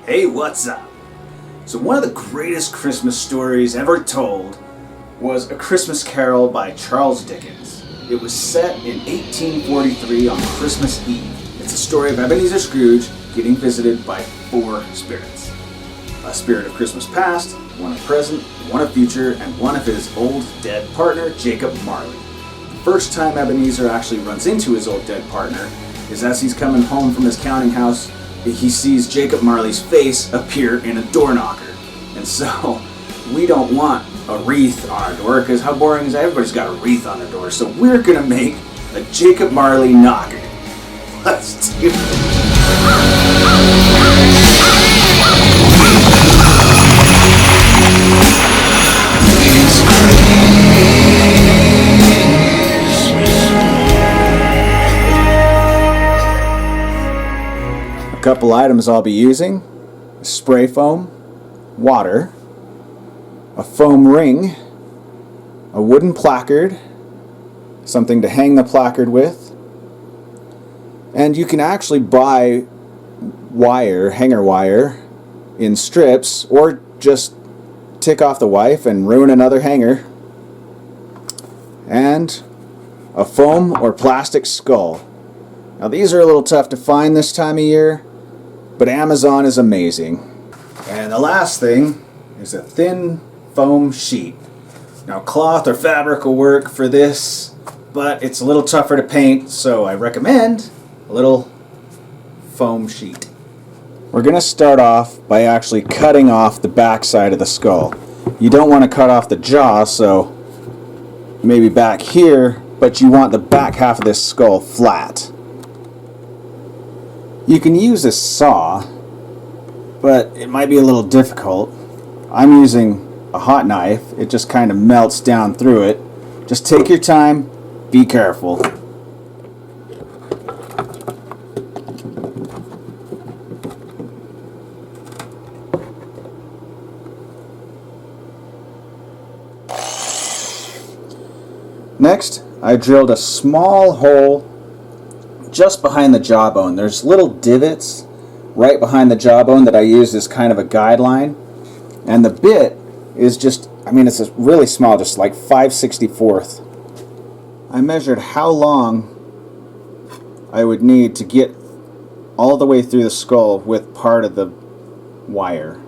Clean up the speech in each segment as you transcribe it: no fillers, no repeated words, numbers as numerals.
Hey, what's up? So one of the greatest Christmas stories ever told was A Christmas Carol by Charles Dickens. It was set in 1843 on Christmas Eve. It's a story of Ebenezer Scrooge getting visited by four spirits. A spirit of Christmas past, one of present, one of future, and one of his old dead partner, Jacob Marley. The first time Ebenezer actually runs into his old dead partner is as he's coming home from his counting house. He sees Jacob Marley's face appear in a door knocker. And so, we don't want a wreath on our door, because how boring is that? Everybody's got a wreath on their door. So we're gonna make a Jacob Marley knocker. Let's do it. Couple items I'll be using: spray foam, water, a foam ring, a wooden placard, something to hang the placard with, and you can actually buy wire, hanger wire, in strips, or just tick off the wife and ruin another hanger, and a foam or plastic skull. Now these are a little tough to find this time of year, but Amazon is amazing. And the last thing is a thin foam sheet. Now cloth or fabric will work for this, but it's a little tougher to paint, so I recommend a little foam sheet. We're going to start off by actually cutting off the back side of the skull. You don't want to cut off the jaw, so maybe back here, but you want the back half of this skull flat. You can use a saw, but it might be a little difficult. I'm using a hot knife. It just kind of melts down through it. Just take your time, be careful. Next, I drilled a small hole just behind the jawbone. There's little divots right behind the jawbone that I use as kind of a guideline. And the bit is just, it's a really small, just like 5/64. I measured how long I would need to get all the way through the skull with part of the wire.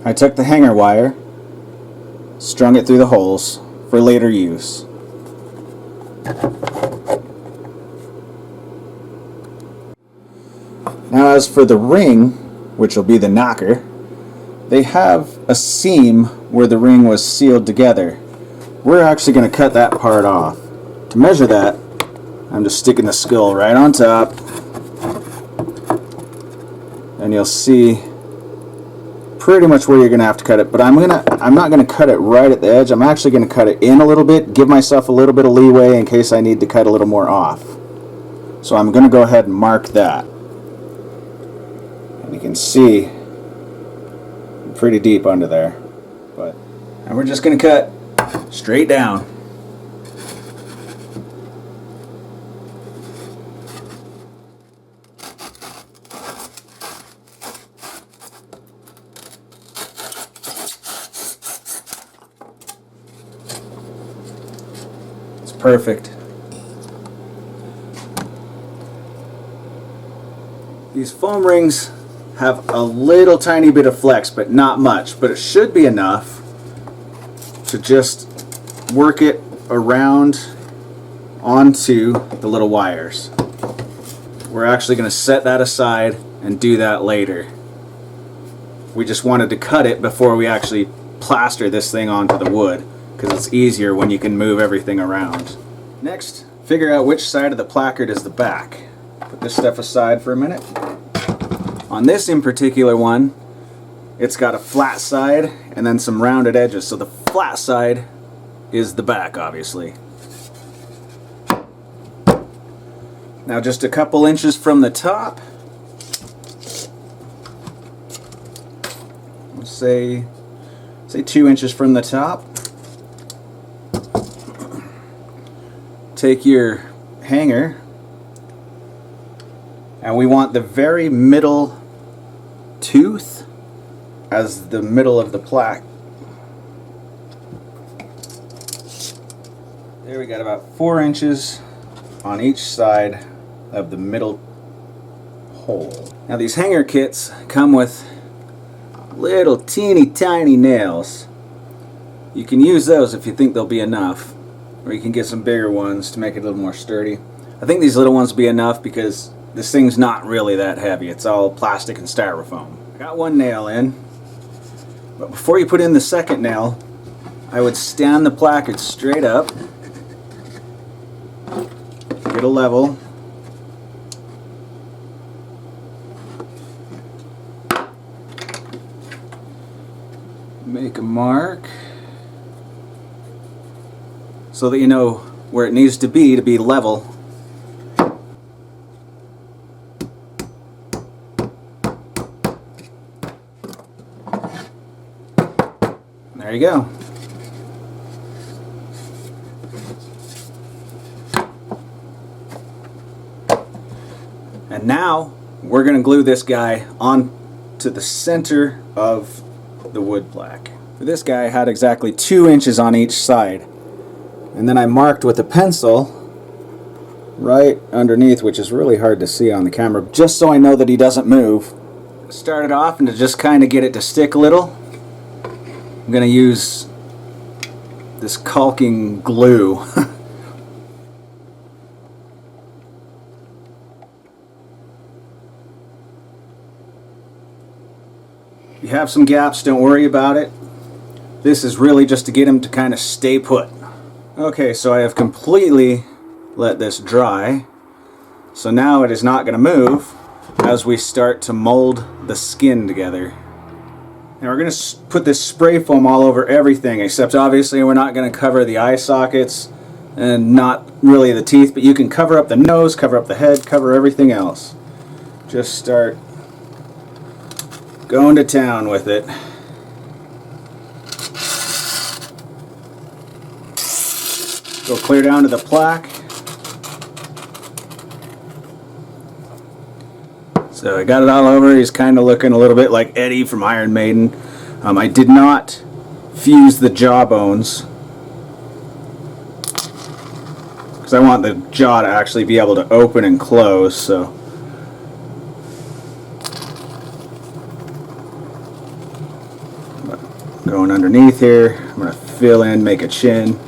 I took the hanger wire, strung it through the holes for later use. Now as for the ring, which will be the knocker, they have a seam where the ring was sealed together. We're actually going to cut that part off. To measure that, I'm just sticking the skull right on top, and you'll see pretty much where you're going to have to cut it, but I'm not going to cut it right at the edge. I'm actually going to cut it in a little bit, give myself a little bit of leeway in case I need to cut a little more off. So I'm going to go ahead and mark that. You can see pretty deep under there, and we're just going to cut straight down. It's perfect. These foam rings have a little tiny bit of flex, but not much, but it should be enough to just work it around onto the little wires. We're actually going to set that aside and do that later. We just wanted to cut it before we actually plaster this thing onto the wood, because it's easier when you can move everything around. Next, figure out which side of the placard is the back. Put this stuff aside for a minute. On this in particular one, it's got a flat side and then some rounded edges, so the flat side is the back, obviously. Now just a couple inches from the top, let's say 2 inches from the top, take your hanger, and we want the very middle tooth as the middle of the plaque. There we got about 4 inches on each side of the middle hole. Now these hanger kits come with little teeny tiny nails. You can use those if you think they'll be enough, or you can get some bigger ones to make it a little more sturdy. I think these little ones will be enough because this thing's not really that heavy. It's all plastic and styrofoam. I got one nail in, but before you put in the second nail, I would stand the placard straight up, get a level, make a mark so that you know where it needs to be level. There you go. And now we're going to glue this guy on to the center of the wood plaque. For this guy, I had exactly 2 inches on each side. And then I marked with a pencil right underneath, which is really hard to see on the camera, just so I know that he doesn't move. Started off, and to just kind of get it to stick a little, I'm going to use this caulking glue. If you have some gaps, don't worry about it. This is really just to get him to kind of stay put. Okay, so I have completely let this dry. So now it is not going to move as we start to mold the skin together. Now we're going to put this spray foam all over everything, except obviously we're not going to cover the eye sockets and not really the teeth, but you can cover up the nose, cover up the head, cover everything else. Just start going to town with it. Go clear down to the plaque. So I got it all over. He's kind of looking a little bit like Eddie from Iron Maiden. I did not fuse the jawbones because I want the jaw to actually be able to open and close. So going underneath here, I'm going to fill in, make a chin.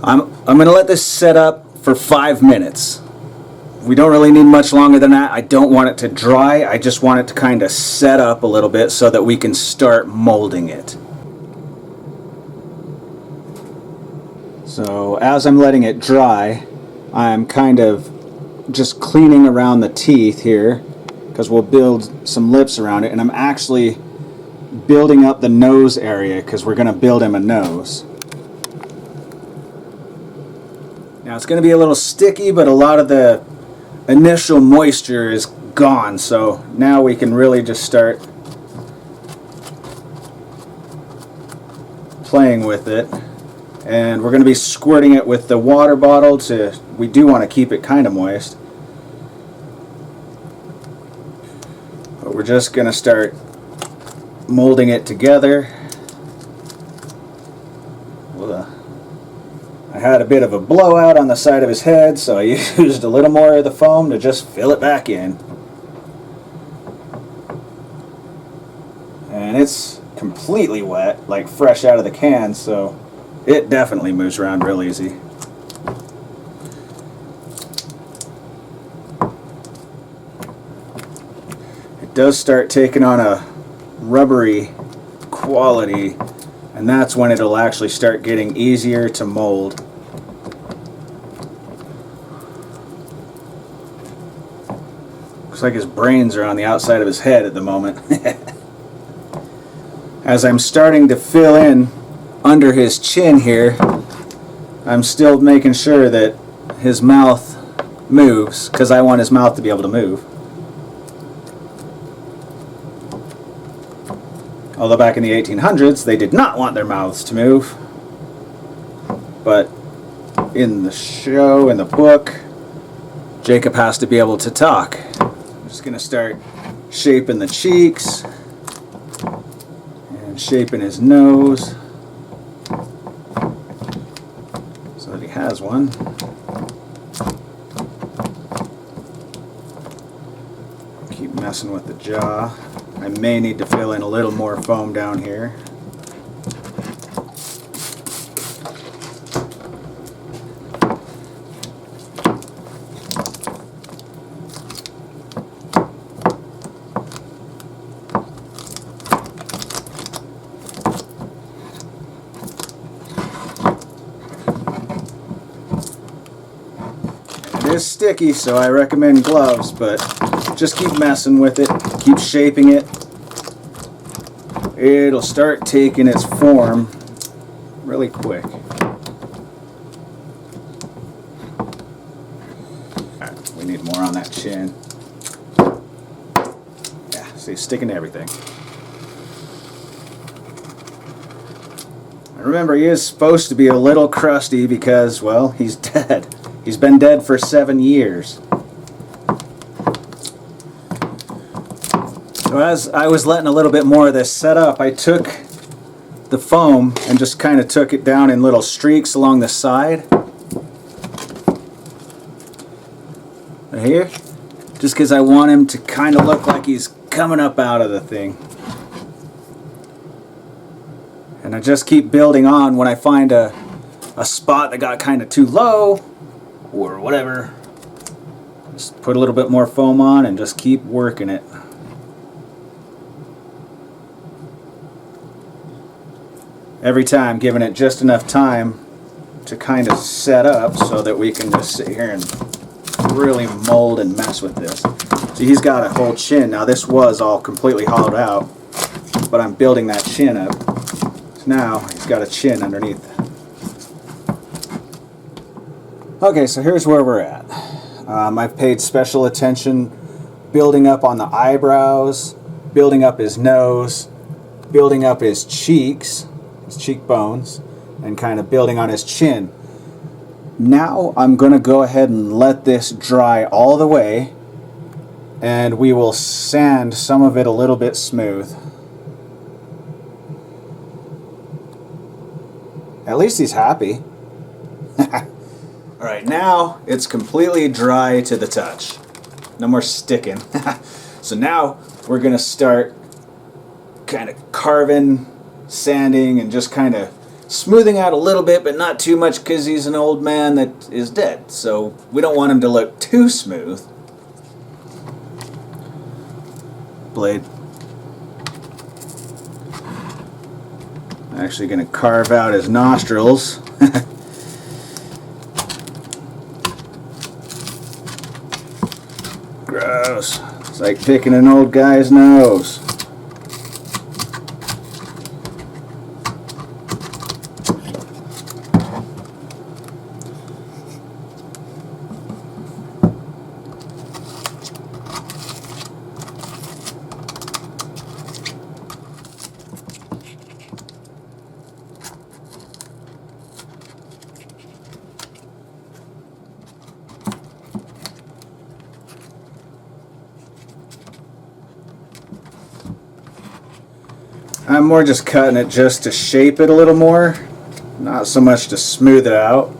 I'm going to let this set up for 5 minutes. We don't really need much longer than that. I don't want it to dry. I just want it to kind of set up a little bit so that we can start molding it. So as I'm letting it dry, I'm kind of just cleaning around the teeth here because we'll build some lips around it, and I'm actually building up the nose area because we're going to build him a nose. Now it's going to be a little sticky, but a lot of the initial moisture is gone, so now we can really just start playing with it. And we're going to be squirting it with the water bottle we do want to keep it kind of moist. But we're just going to start molding it together. I had a bit of a blowout on the side of his head, so I used a little more of the foam to just fill it back in. And it's completely wet, like fresh out of the can, so it definitely moves around real easy. It does start taking on a rubbery quality, and that's when it'll actually start getting easier to mold. Looks like his brains are on the outside of his head at the moment. As I'm starting to fill in under his chin here, I'm still making sure that his mouth moves, because I want his mouth to be able to move. Although back in the 1800s, they did not want their mouths to move. But in the show, in the book, Jacob has to be able to talk. Just gonna start shaping the cheeks and shaping his nose so that he has one. Keep messing with the jaw. I may need to fill in a little more foam down here. It is sticky, so I recommend gloves, but just keep messing with it, keep shaping it. It'll start taking its form really quick. Alright, we need more on that chin. Yeah, see, sticking to everything. And remember, he is supposed to be a little crusty because, well, he's dead. He's been dead for 7 years. So as I was letting a little bit more of this set up, I took the foam and just kind of took it down in little streaks along the side. Right here. Just because I want him to kind of look like he's coming up out of the thing. And I just keep building on when I find a spot that got kind of too low or whatever. Just put a little bit more foam on and just keep working it. Every time giving it just enough time to kind of set up so that we can just sit here and really mold and mess with this. So he's got a whole chin. Now this was all completely hollowed out, but I'm building that chin up. So now he's got a chin underneath. Okay, so here's where we're at. I've paid special attention building up on the eyebrows, building up his nose, building up his cheeks, his cheekbones, and kind of building on his chin. Now I'm going to go ahead and let this dry all the way, and we will sand some of it a little bit smooth. At least he's happy. Alright, now it's completely dry to the touch. No more sticking. So now we're going to start kind of carving, sanding, and just kind of smoothing out a little bit, but not too much because he's an old man that is dead. So we don't want him to look too smooth. Blade. I'm actually going to carve out his nostrils. Gross. It's like picking an old guy's nose. I'm more just cutting it just to shape it a little more, not so much to smooth it out.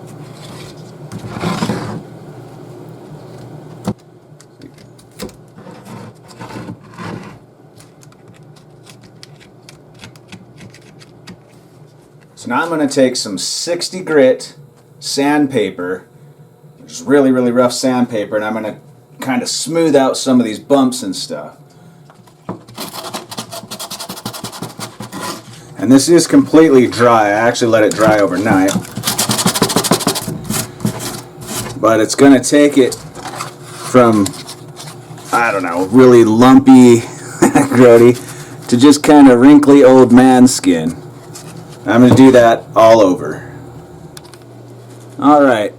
So now I'm going to take some 60 grit sandpaper, which is really, really rough sandpaper, and I'm going to kind of smooth out some of these bumps and stuff. And this is completely dry. I actually let it dry overnight. But it's going to take it from, I don't know, really lumpy, grody, to just kind of wrinkly old man skin. I'm going to do that all over. Alright.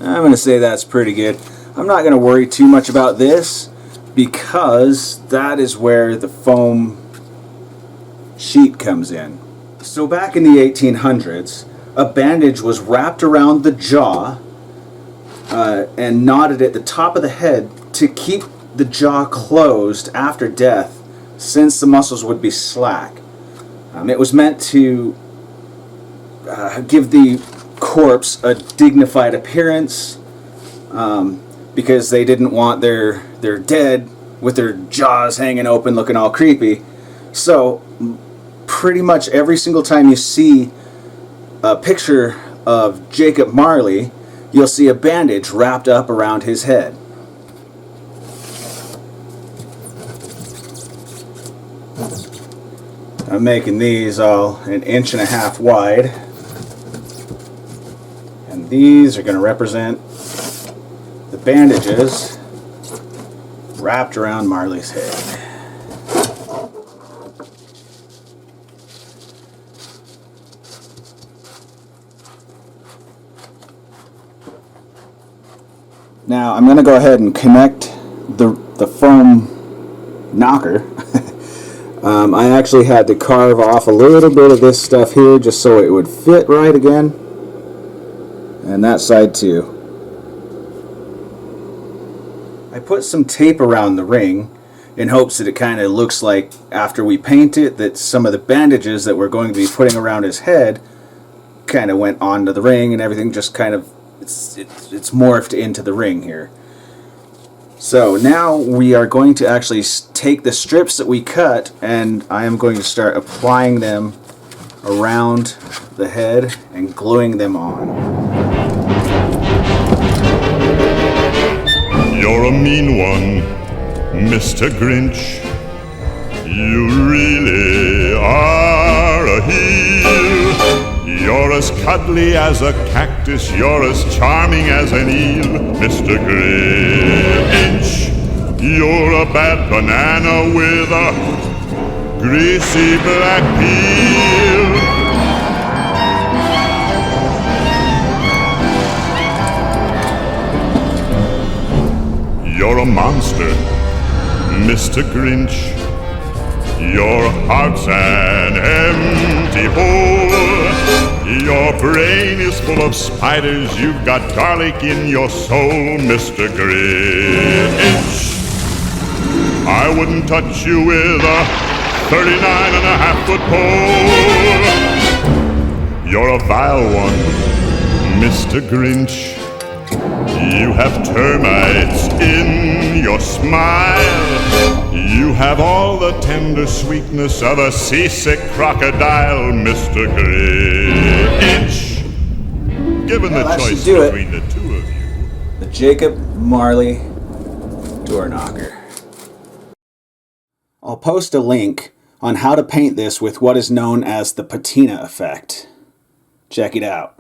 I'm going to say that's pretty good. I'm not going to worry too much about this because that is where the foam sheet comes in. So back in the 1800s, a bandage was wrapped around the jaw and knotted at the top of the head to keep the jaw closed after death, since the muscles would be slack. It was meant to give the corpse a dignified appearance, because they didn't want their dead with their jaws hanging open looking all creepy. So pretty much every single time you see a picture of Jacob Marley, you'll see a bandage wrapped up around his head. I'm making these all 1.5 inches wide, and these are going to represent the bandages wrapped around Marley's head. Now I'm going to go ahead and connect the foam knocker. I actually had to carve off a little bit of this stuff here just so it would fit right again, and that side too. I put some tape around the ring in hopes that it kind of looks like, after we paint it, that some of the bandages that we're going to be putting around his head kind of went onto the ring, and everything just kind of it's morphed into the ring here. So now we are going to actually take the strips that we cut, and I am going to start applying them around the head and gluing them on. You're a mean one, Mr. Grinch. You really are a heel. You're as cuddly as a cactus, you're as charming as an eel, Mr. Grinch. You're a bad banana with a greasy black peel. You're a monster, Mr. Grinch. Your heart's an empty hole. Your brain is full of spiders. You've got garlic in your soul, Mr. Grinch. I wouldn't touch you with a 39.5-foot pole. You're a vile one, Mr. Grinch. You have termites in your smile. You have all the tender sweetness of a seasick crocodile, Mr. Grinch. Given the choice between the two of you, the Jacob Marley door knocker. I'll post a link on how to paint this with what is known as the Patina effect. Check it out.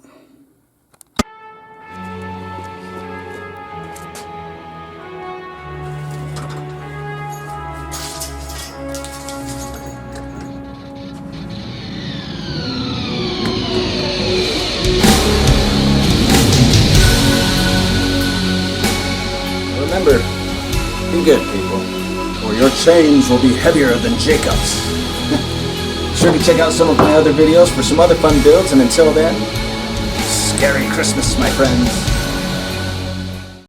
Remember, be good, people, or your chains will be heavier than Jacob's. Be sure to check out some of my other videos for some other fun builds, and until then, Scary Christmas, my friends.